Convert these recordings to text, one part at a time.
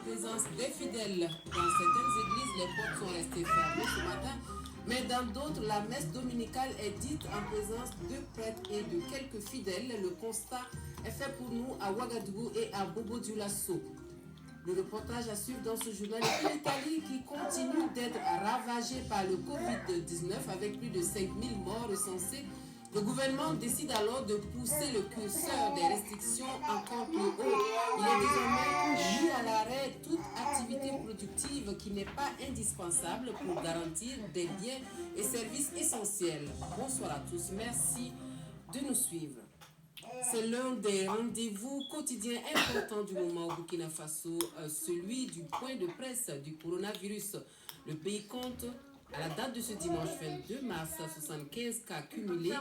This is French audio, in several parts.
présence des fidèles. Dans certaines églises, les portes sont restées fermées ce matin, mais dans d'autres, la messe dominicale est dite en présence de prêtres et de quelques fidèles. Le constat est fait pour nous à Ouagadougou et à Bobo-Dioulasso. Le reportage à suivre dans ce journal est l'Italie qui continue d'être ravagée par le Covid-19 avec plus de 5000 morts recensés. Le gouvernement décide alors de pousser le curseur des restrictions encore plus haut. Il est désormais mis à l'arrêt toute activité productive qui n'est pas indispensable pour garantir des biens et services essentiels. Bonsoir à tous, merci de nous suivre. C'est l'un des rendez-vous quotidiens importants du moment au Burkina Faso, celui du point de presse du coronavirus. Le pays compte, à la date de ce dimanche 22 mars, 75 cas cumulés,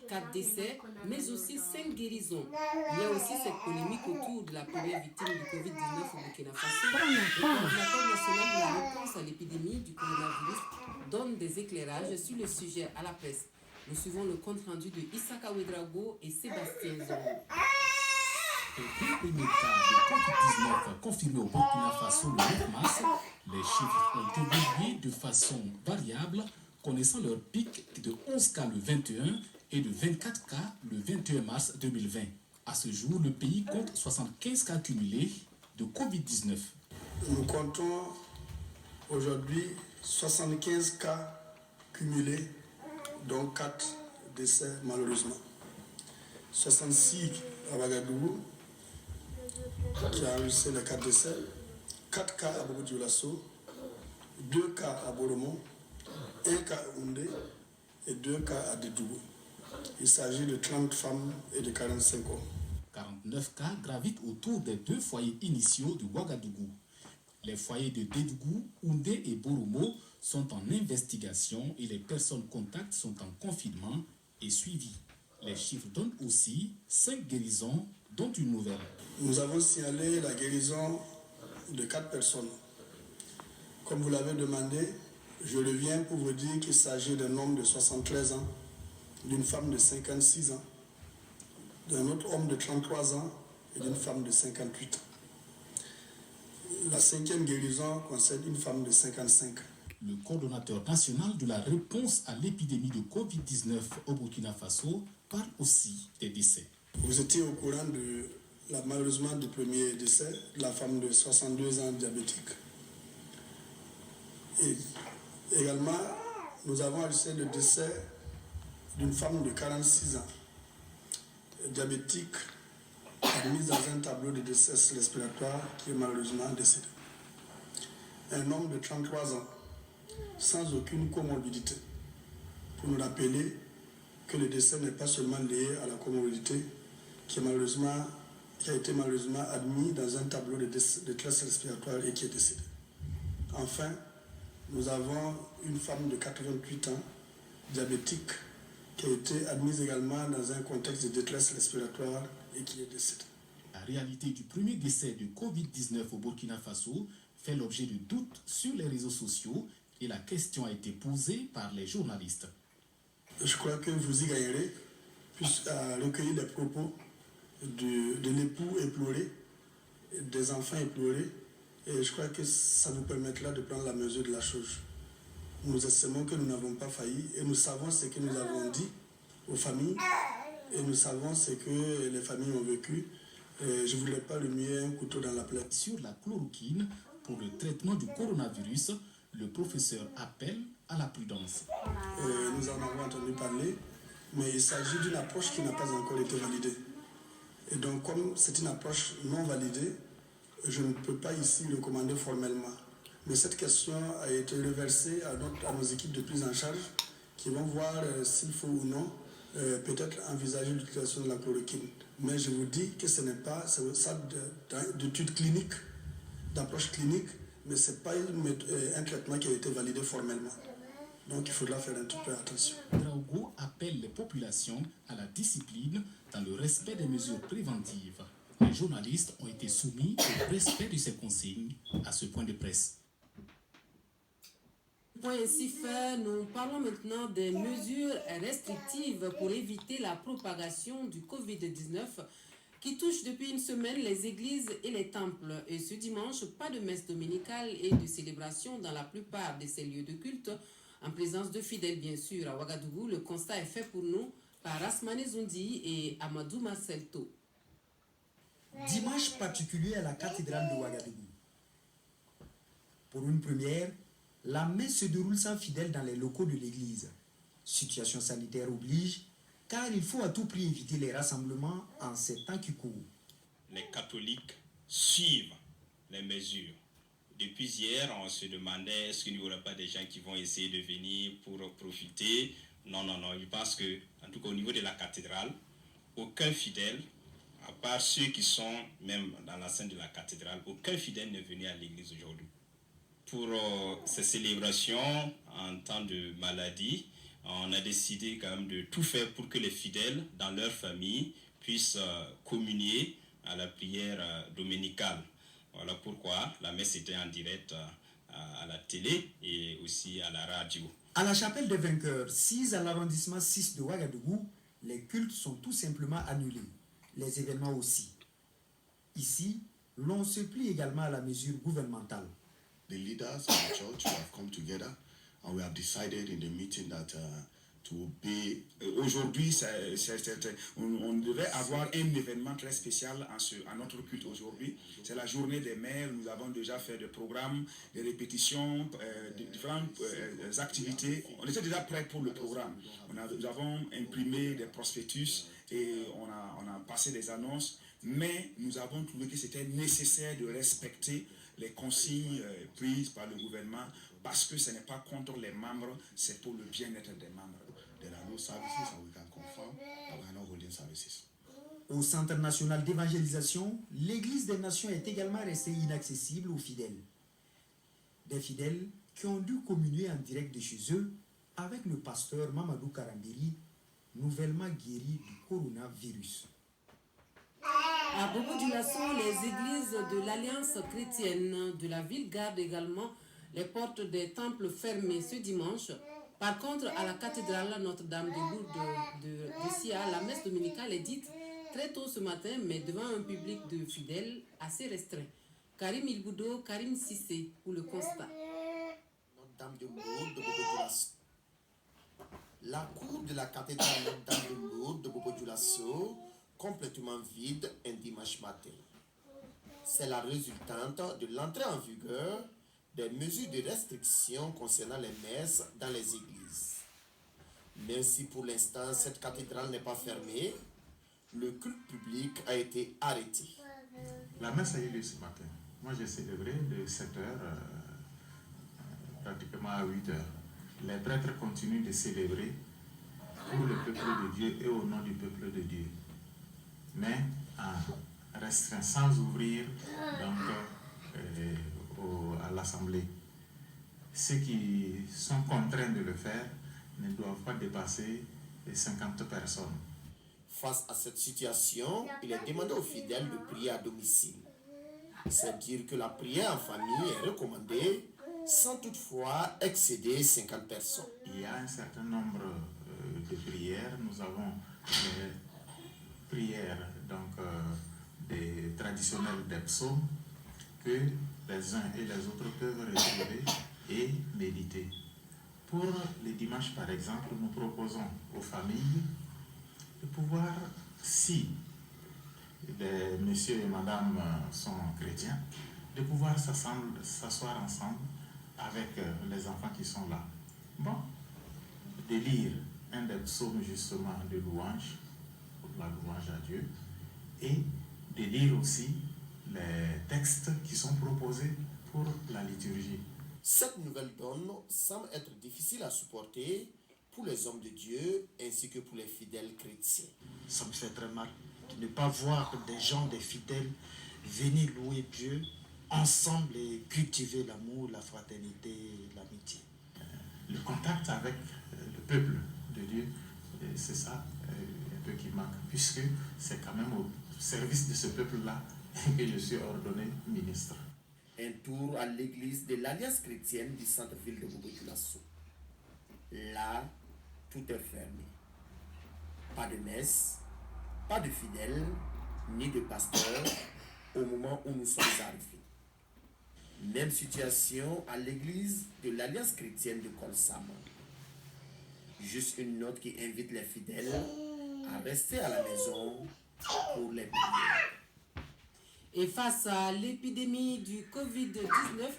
4 décès, mais aussi 5 guérisons. Il y a aussi cette polémique autour de la première victime du Covid-19 au Burkina Faso. Le coordinateur national de la réponse à l'épidémie du coronavirus donne des éclairages sur le sujet à la presse. Nous suivons le compte rendu de Issaka Ouedraogo et Sébastien Zongo. Au premier cas de Covid-19 confirmé au Burkina Faso le 9 mars, les chiffres ont évolué de façon variable, connaissant leur pic de 11 cas le 21 et de 24 cas le 21 mars 2020. À ce jour, le pays compte 75 cas cumulés de Covid-19. Nous comptons aujourd'hui 75 cas cumulés, dont 4 décès malheureusement. 66 à Ouagadougou, qui a enregistré les 4 décès, 4 cas à Bobo-Dioulasso, 2 cas à Boromo, 1 cas à Oundé et 2 cas à Dédougou. Il s'agit de 30 femmes et de 45 hommes. 49 cas gravitent autour des 2 foyers initiaux de Ouagadougou. Les foyers de Dédougou, Oundé et Boromo sont en investigation et les personnes contacts sont en confinement et suivies. Les chiffres donnent aussi 5 guérisons, dont une nouvelle. Nous avons signalé la guérison de 4 personnes. Comme vous l'avez demandé, je reviens pour vous dire qu'il s'agit d'un homme de 73 ans, d'une femme de 56 ans, d'un autre homme de 33 ans et d'une femme de 58 ans. La 5e guérison concerne une femme de 55 ans. Le coordonnateur national de la réponse à l'épidémie de Covid-19 au Burkina Faso parle aussi des décès. Vous étiez au courant malheureusement du premier décès, de la femme de 62 ans diabétique. Et également, nous avons enregistré le décès d'une femme de 46 ans, diabétique, admise dans un tableau de décès respiratoire qui est malheureusement décédé. Un homme de 33 ans, sans aucune comorbidité, pour nous rappeler que le décès n'est pas seulement lié à la comorbidité, qui a été malheureusement admis dans un tableau de détresse respiratoire et qui est décédé. Enfin, nous avons une femme de 88 ans, diabétique, qui a été admise également dans un contexte de détresse respiratoire et qui est décédée. La réalité du premier décès de Covid-19 au Burkina Faso fait l'objet de doutes sur les réseaux sociaux et la question a été posée par les journalistes. Je crois que vous y gagnerez, puisqu'à recueillir les propos de l'époux éploré, des enfants éplorés, et je crois que ça vous permettra de prendre la mesure de la chose. Nous estimons que nous n'avons pas failli et nous savons ce que nous avons dit aux familles et nous savons ce que les familles ont vécu. Et je ne voulais pas remuer un couteau dans la plaie. Sur la chloroquine, pour le traitement du coronavirus, le professeur appelle à la prudence. Nous en avons entendu parler, mais il s'agit d'une approche qui n'a pas encore été validée. Et donc, comme c'est une approche non validée, je ne peux pas ici recommander formellement. Mais cette question a été reversée à nos équipes de prise en charge qui vont voir s'il faut ou non peut-être envisager l'utilisation de la chloroquine. Mais je vous dis que ce n'est pas ça d'études cliniques, d'approche clinique, mais ce n'est pas un traitement qui a été validé formellement. Donc il faudra faire un petit peu attention. Ouedraogo appelle les populations à la discipline dans le respect des mesures préventives. Les journalistes ont été soumis au respect de ces consignes à ce point de presse. Point ainsi fait, nous parlons maintenant des mesures restrictives pour éviter la propagation du Covid-19. qui touche depuis une semaine les églises et les temples. Et ce dimanche, pas de messe dominicale et de célébration dans la plupart de ces lieux de culte, en présence de fidèles bien sûr. À Ouagadougou, le constat est fait pour nous par Asmane Zoundi et Amadou Marcelto. Dimanche particulier à la cathédrale de Ouagadougou. Pour une première, la messe se déroule sans fidèles dans les locaux de l'église. Situation sanitaire oblige, car il faut à tout prix éviter les rassemblements en ces temps qui courent. Les catholiques suivent les mesures. Depuis hier, on se demandait est-ce qu'il n'y aura pas des gens qui vont essayer de venir pour profiter. Non. Je pense que, en tout cas au niveau de la cathédrale, aucun fidèle, à part ceux qui sont même dans l'enceinte de la cathédrale, aucun fidèle n'est venu à l'église aujourd'hui. Pour ces célébrations en temps de maladie, on a décidé quand même de tout faire pour que les fidèles, dans leur famille, puissent communier à la prière dominicale. Voilà pourquoi la messe était en direct à la télé et aussi à la radio. À la chapelle des vainqueurs, 6 à l'arrondissement 6 de Ouagadougou, les cultes sont tout simplement annulés. Les événements aussi. Ici, l'on se plie également à la mesure gouvernementale. The leaders of the church have come together and we have decided in the meeting that to obey. Aujourd'hui, on devait avoir un événement très spécial à notre culte aujourd'hui. C'est la journée des mères. Nous avons déjà fait des programmes, des répétitions, différentes activités. On était déjà prêts pour le programme. Nous avons imprimé des prospectus et on a passé des annonces. Mais nous avons trouvé que c'était nécessaire de respecter les consignes prises par le gouvernement parce que ce n'est pas contre les membres, c'est pour le bien-être des membres. There are no services and we can confirm that we are not holding services. Au Centre national d'évangélisation, l'Église des Nations est également restée inaccessible aux fidèles. Des fidèles qui ont dû communier en direct de chez eux avec le pasteur Mamadou Karambiri, nouvellement guéri du coronavirus. À Bobo-Dioulasso, les églises de l'Alliance chrétienne de la ville gardent également les portes des temples fermées ce dimanche. Par contre, à la cathédrale Notre-Dame de Lourdes de Sia, la messe dominicale est dite très tôt ce matin, mais devant un public de fidèles assez restreint. Karim Ilboudo, Karim Sissé, pour le constat. Notre-Dame de Lourdes de Bobo-Dioulasso. La cour de la cathédrale Notre-Dame de Lourdes de Bobo-Dioulasso complètement vide un dimanche matin. C'est la résultante de l'entrée en vigueur des mesures de restriction concernant les messes dans les églises. Même si pour l'instant cette cathédrale n'est pas fermée, le culte public a été arrêté. La messe a eu lieu ce matin. Moi j'ai célébré de 7h pratiquement à 8h. Les prêtres continuent de célébrer pour le peuple de Dieu et au nom du peuple de Dieu. Mais en restreint, sans ouvrir à l'Assemblée. Ceux qui sont contraints de le faire ne doivent pas dépasser les 50 personnes. Face à cette situation, il est demandé aux fidèles de prier à domicile. C'est dire que la prière en famille est recommandée sans toutefois excéder 50 personnes. Il y a un certain nombre de prières. Nous avons les prières des traditionnels des psaumes que les uns et les autres peuvent retrouver et méditer. Pour les dimanches, par exemple, nous proposons aux familles de pouvoir, si les messieurs et madame sont chrétiens, de pouvoir s'asseoir ensemble avec les enfants qui sont là. Bon, de lire un des psaumes justement de louange, pour la louange à Dieu, et de lire aussi les textes qui sont proposés pour la liturgie. Cette nouvelle donne semble être difficile à supporter pour les hommes de Dieu ainsi que pour les fidèles chrétiens. Ça me fait très mal de ne pas voir des gens, des fidèles, venir louer Dieu ensemble et cultiver l'amour, la fraternité, l'amitié. Le contact avec le peuple de Dieu, c'est ça un peu qui manque, puisque c'est quand même au service de ce peuple-là que je suis ordonné ministre. Un tour à l'église de l'Alliance chrétienne du centre-ville de Bobo-Dioulasso. Là, tout est fermé. Pas de messe, pas de fidèles, ni de pasteur au moment où nous sommes arrivés. Même situation à l'église de l'Alliance chrétienne de Kolsama. Juste une note qui invite les fidèles à rester à la maison pour les prières. Et face à l'épidémie du Covid-19,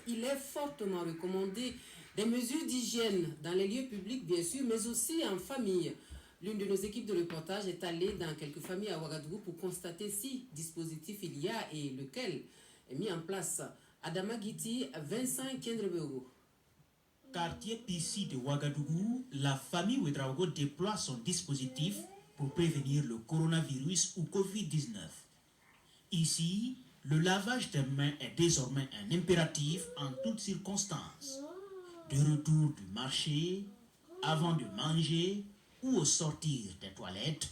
il est fortement recommandé des mesures d'hygiène dans les lieux publics, bien sûr, mais aussi en famille. L'une de nos équipes de reportage est allée dans quelques familles à Ouagadougou pour constater si dispositif il y a et lequel est mis en place. Adama Giti, Vincent Kendrebeogo. Quartier Pissi de Ouagadougou, la famille Ouedraogo déploie son dispositif pour prévenir le coronavirus ou Covid-19. Ici, le lavage des mains est désormais un impératif en toutes circonstances. De retour du marché, avant de manger ou au sortir des toilettes,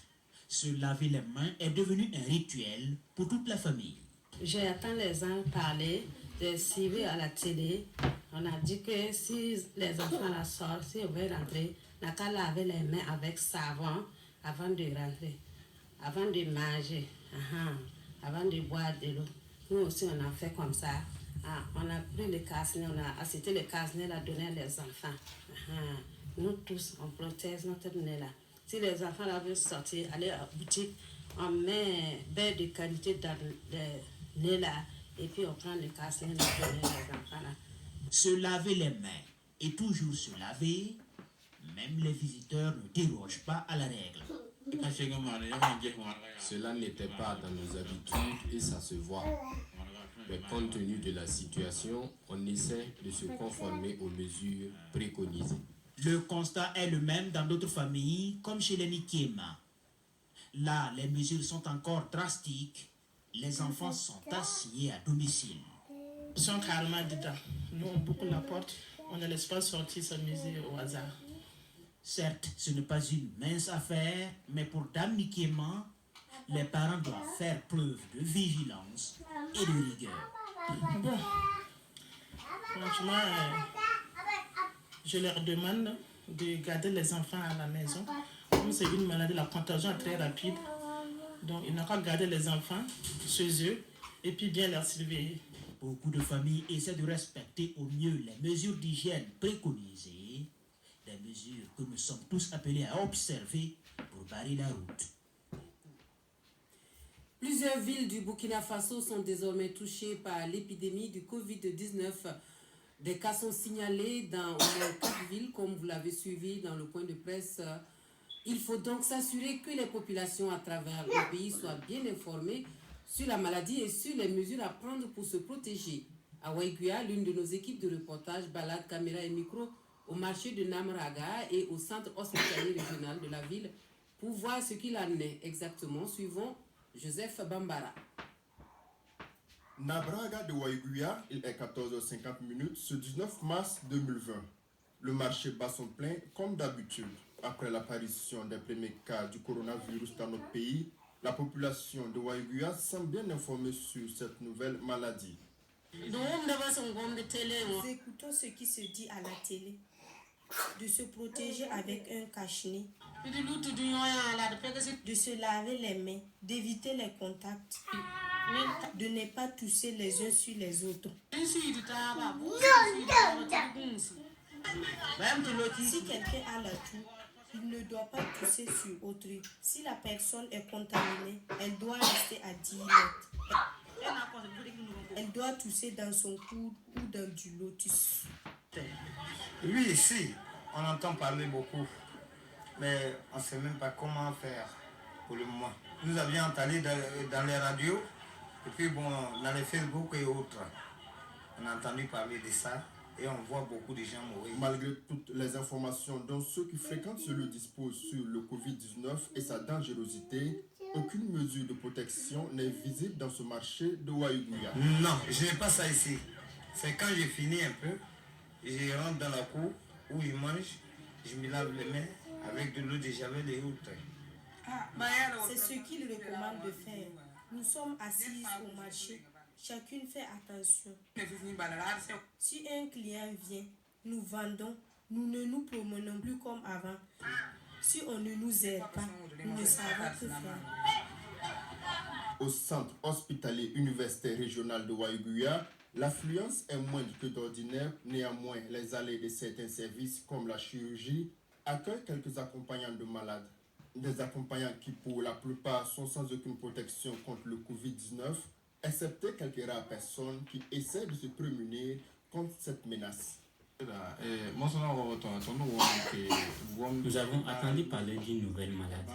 se laver les mains est devenu un rituel pour toute la famille. J'entends les gens parler de suivre à la télé. On a dit que si les enfants la sortent, si on veut rentrer, on n'a qu'à laver les mains avec savon avant de rentrer, avant de manger, avant de boire de l'eau. Nous aussi, on a fait comme ça. On a pris le casse-nez, on a accepté le casse-nez, on a donné les enfants. Nous tous, on protège notre nez là. Si les enfants là veulent sortir, aller à la boutique, on met beurre de qualité dans le nez là, et puis on prend le casse-nez, on donne les enfants là. Se laver les mains et toujours se laver, même les visiteurs ne dérogent pas à la règle. Cela n'était pas dans nos habitudes et ça se voit. Mais compte tenu de la situation, on essaie de se conformer aux mesures préconisées. Le constat est le même dans d'autres familles, comme chez les Nikiema. Là, les mesures sont encore drastiques. Les enfants sont assignés à domicile. Ils sont carrément dedans. Nous, on boucle la porte, on ne laisse pas sortir sa musique au hasard. Certes, ce n'est pas une mince affaire, mais pour Dame Nikiema, les parents doivent faire preuve de vigilance et de rigueur. Bon, franchement, je leur demande de garder les enfants à la maison. Comme c'est une maladie, la contagion est très rapide, donc ils n'ont qu'à garder les enfants chez eux et puis bien leur surveiller. Beaucoup de familles essaient de respecter au mieux les mesures d'hygiène préconisées, des mesures que nous sommes tous appelés à observer pour barrer la route. Plusieurs villes du Burkina Faso sont désormais touchées par l'épidémie du Covid-19. Des cas sont signalés dans au moins 4 villes, comme vous l'avez suivi dans le point de presse. Il faut donc s'assurer que les populations à travers le pays soient bien informées sur la maladie et sur les mesures à prendre pour se protéger. À Waiguya, l'une de nos équipes de reportage balade caméra et micro au marché de Namraga et au centre hospitalier régional de la ville pour voir ce qu'il en est exactement. Suivons Joseph Bambara. Nabraga de Waiguya, il est 14h50 ce 19 mars 2020. Le marché bat son plein comme d'habitude. Après l'apparition des premiers cas du coronavirus dans notre pays, la population de Waiguya semble bien informée sur cette nouvelle maladie. Nous écoutons ce qui se dit à la télé, de se protéger avec un cache-nez, de se laver les mains, d'éviter les contacts, de ne pas tousser les uns sur les autres. Si quelqu'un a la toux, il ne doit pas tousser sur autrui. Si la personne est contaminée, elle doit rester à 10 mètres. Elle doit tousser dans son coude ou dans du lotus. Oui, ici, on entend parler beaucoup, mais on ne sait même pas comment faire pour le moment. Nous avions entendu dans les radios, et puis bon, dans les Facebook et autres, on a entendu parler de ça, et on voit beaucoup de gens mourir. Malgré toutes les informations dont ceux qui fréquentent ce lieu disposent sur le Covid-19 et sa dangerosité, aucune mesure de protection n'est visible dans ce marché de Waiguya. Non, je n'ai pas ça ici. C'est quand j'ai fini un peu, je rentre dans la cour où ils mangent, je me lave les mains avec de l'eau de javel et autres. C'est ce qu'il recommande de faire. Nous sommes assis au marché. Chacune fait attention. Si un client vient, nous vendons, nous ne nous promenons plus comme avant. Si on ne nous aide pas, nous ne savons que faire. Au centre hospitalier universitaire régional de Waiguya, l'affluence est moindre que d'ordinaire. Néanmoins, les allées de certains services comme la chirurgie accueillent quelques accompagnants de malades. Des accompagnants qui pour la plupart sont sans aucune protection contre le Covid-19, excepté quelques rares personnes qui essaient de se prémunir contre cette menace. Nous avons entendu parler d'une nouvelle maladie.